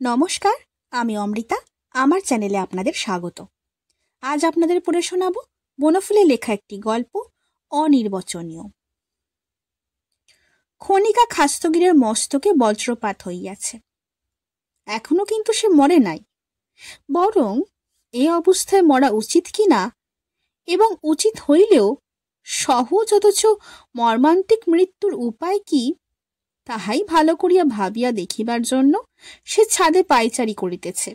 নমস্কার, আমি অমৃতা। আমার চ্যানেলে আপনাদের স্বাগত। আজ আপনাদের পড়ে শোনাব বনফুলে লেখা একটি গল্প, অনির্বচনীয়। খনিকা খাস্তগিরের মস্তকে বজ্রপাত হইয়াছে। এখনো কিন্তু সে মরে নাই, বরং এ অবস্থায় মরা উচিত কিনা এবং উচিত হইলেও সহজ অথচ মর্মান্তিক মৃত্যুর উপায় কি, তাহাই ভালো করিয়া ভাবিয়া দেখিবার জন্য সে ছাদে পায়চারি করিতেছে।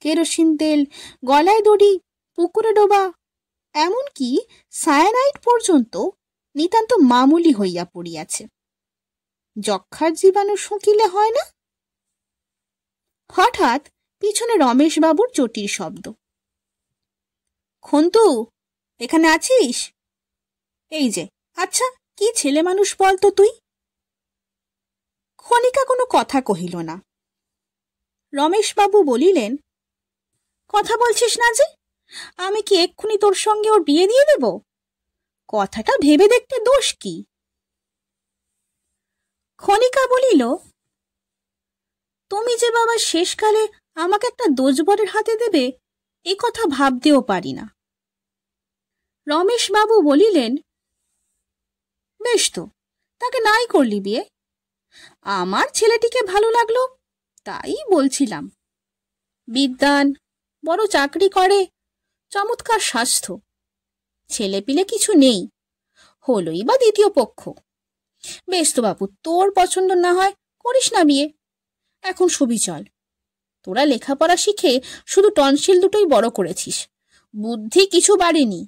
কেরোসিন তেল, গলায় দড়ি, পুকুরে ডোবা, এমনকি সায়ানাইড পর্যন্ত নিতান্ত মামুলি হইয়া পড়িয়াছে। যক্ষার জীবাণু শুকিলে হয় না। হঠাৎ পিছনে রমেশবাবুর চটির শব্দ। খন্তু, এখানে আছিস? এই যে, আচ্ছা কি ছেলে মানুষ বলতো তুই? খনিকা কোনো কথা কহিল না। রমেশবাবু বলিলেন, কথা বলছিস না যে? আমি কি এক্ষুনি তোর সঙ্গে ওর বিয়ে দিয়ে দেব? কথাটা ভেবে দেখতে দোষ কি? খনিকা বলিল, তুমি যে বাবা শেষকালে আমাকে একটা দোষবরের হাতে দেবে, এ কথা ভাবতেও পারি না। রমেশবাবু বলিলেন, বেশ তো, তাকে নাই করলি বিয়ে? আমার ছেলেটিকে ভালো লাগলো, তাই বলছিলাম। বিদ্বান, বড় চাকরি করে, চমৎকার স্বাস্থ্য, ছেলেপিলে কিছু নেই, হলোই বা দ্বিতীয় পক্ষ। বেশ তো বাবু, তোর পছন্দ না হয় করিস না বিয়ে। এখন ছবি চল, তোরা লেখাপড়া শিখে শুধু টনসিল দুটোই বড় করেছিস, বুদ্ধি কিছু বাড়েনি।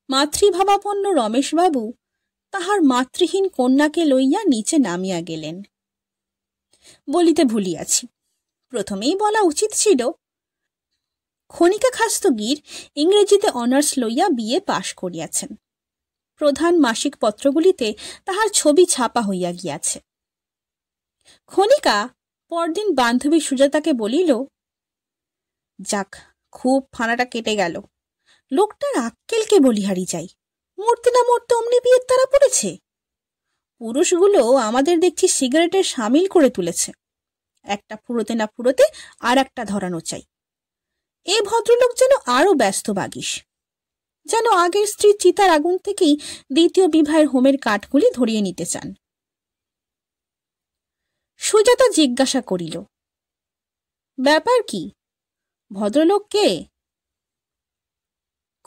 মাতৃভাবাপন্ন রমেশবাবু তাহার মাতৃহীন কন্যাকে লইয়া নিচে নামিয়া গেলেন। বলিতে ভুলিয়াছি, প্রথমেই বলা উচিত ছিল, খনিকা খাস্তগির ইংরেজিতে অনার্স লইয়া বিএ পাশ করিয়াছেন। প্রধান মাসিক পত্রগুলিতে তাহার ছবি ছাপা হইয়া গিয়াছে। খনিকা পরদিন বান্ধবী সুজাতাকে বলিল, যাক, খুব ফাঁড়াটা কেটে গেল। লোকটার আক্কেলকে বলিহারি যাই, মরতে না মরতে অমনি বিয়ের তারা পড়েছে। পুরুষগুলো আমাদের দেখছি সিগারেটের সামিল করে তুলেছে। একটা ফুরোতে না ফুরোতে আর একটা ধরানো চাই। এ ভদ্রলোক যেন আরো ব্যস্ত বাগিস, যেন আগের স্ত্রী চিতার আগুন থেকেই দ্বিতীয় বিবাহের হোমের কাঠগুলি ধরিয়ে নিতে চান। সুজাতা জিজ্ঞাসা করিল, ব্যাপার কি? ভদ্রলোক কে?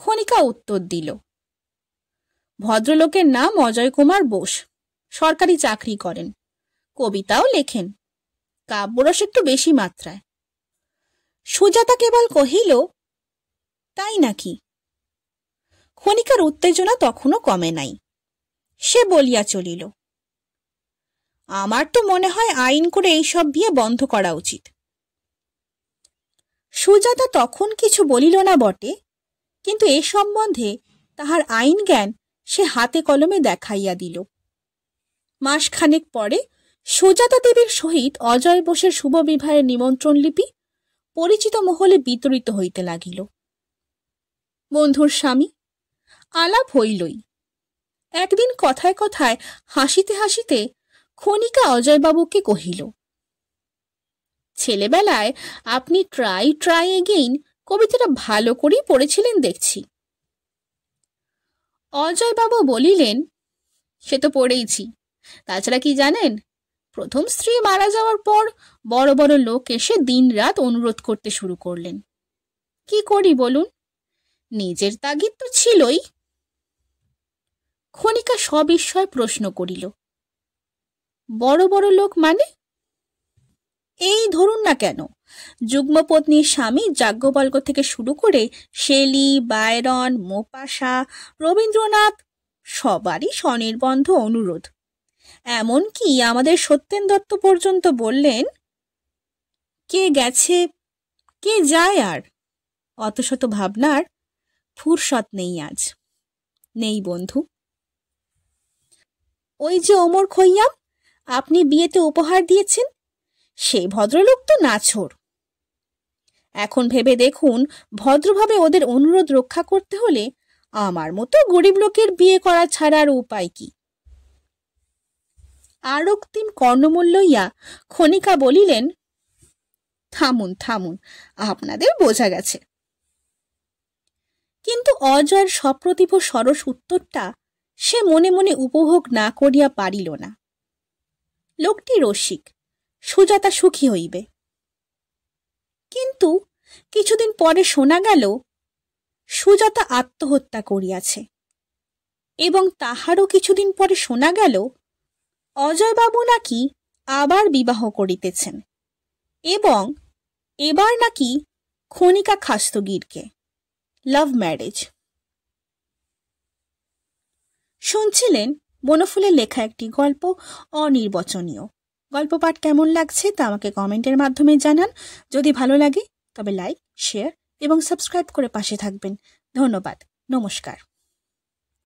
খনিকা উত্তর দিল, ভদ্রলোকের নাম অজয় কুমার বোস, সরকারি চাকরি করেন, কবিতাও লেখেন, কাব্যরস একটু বেশি মাত্রায়। সুজাতা কেবল কহিল, তাই নাকি? খনিকার উত্তেজনা তখনও কমে নাই। সে বলিয়া চলিল, আমার তো মনে হয় আইন করে এইসব বিয়ে বন্ধ করা উচিত। সুজাতা তখন কিছু বলিল না বটে, কিন্তু এ সম্বন্ধে তাহার আইন জ্ঞান সে হাতে কলমে দেখাইয়া দিল। মাসখানেক পরে সুজাতা দেবীর সহিত অজয় বোসের শুভ বিবাহের নিমন্ত্রণ লিপি পরিচিত মহলে বিতরিত হইতে লাগিল। বন্ধুর স্বামী, আলাপ হইলই। একদিন কথায় কথায় হাসিতে হাসিতে খনিকা অজয়বাবুকে কহিল, ছেলেবেলায় আপনি ট্রাই ট্রাই এগেইন কবিতাটা ভালো করেই পড়েছিলেন দেখছি। অজয়বাবু বলিলেন, সে তো পড়েইছি। তাছাড়া কি জানেন, প্রথম স্ত্রী মারা যাওয়ার পর বড় বড় লোক এসে দিনরাত অনুরোধ করতে শুরু করলেন। কি করি বলুন, নিজের তাগিদ তো ছিলই। খনিকা সবিস্ময়ে প্রশ্ন করিল, বড় বড় লোক মানে? এই ধরুন না কেন, যুগ্মপত্নীর স্বামী যাজ্ঞবল্ক্য থেকে শুরু করে শেলি, বায়রন, মোপাসা, রবীন্দ্রনাথ, সবারই স্বনির্বন্ধ অনুরোধ। এমনকি আমাদের সত্যেন দত্ত পর্যন্ত বললেন, কে গেছে কে যায়, আর অত শত ভাবনার ফুরসত নেই আজ। নেই বন্ধু। ওই যে ওমর খৈয়াম আপনি বিয়েতে উপহার দিয়েছেন, সেই ভদ্রলোক তো নাছোড়। এখন ভেবে দেখুন, ভদ্রভাবে ওদের অনুরোধ রক্ষা করতে হলে আমার মতো গরিব লোকের বিয়ে করা ছাড়া আর উপায় কি? আর অক্তিম কর্ণমূল লইয়া খনিকা বলিলেন, থামুন থামুন, আপনাদের বোঝা গেছে। কিন্তু অজয়ের সপ্রতিভ সরস উত্তরটা সে মনে মনে উপভোগ না করিয়া পারিল না। লোকটি রসিক, সুজাতা সুখী হইবে। কিন্তু কিছুদিন পরে শোনা গেল সুজাতা আত্মহত্যা করিয়াছে, এবং তাহারও কিছুদিন পরে শোনা গেল অজয়বাবু নাকি আবার বিবাহ করিতেছেন, এবং এবার নাকি খনিকা খাস্তগীরকে। Love marriage. শুনছিলেন বনফুলের লেখা একটি গল্প, অনির্বচনীয়। গল্প পাঠ কেমন লাগছে তা আমাকে কমেন্টের মাধ্যমে জানান। যদি ভালো লাগে তবে লাইক, শেয়ার এবং সাবস্ক্রাইব করে পাশে থাকবেন। ধন্যবাদ। নমস্কার।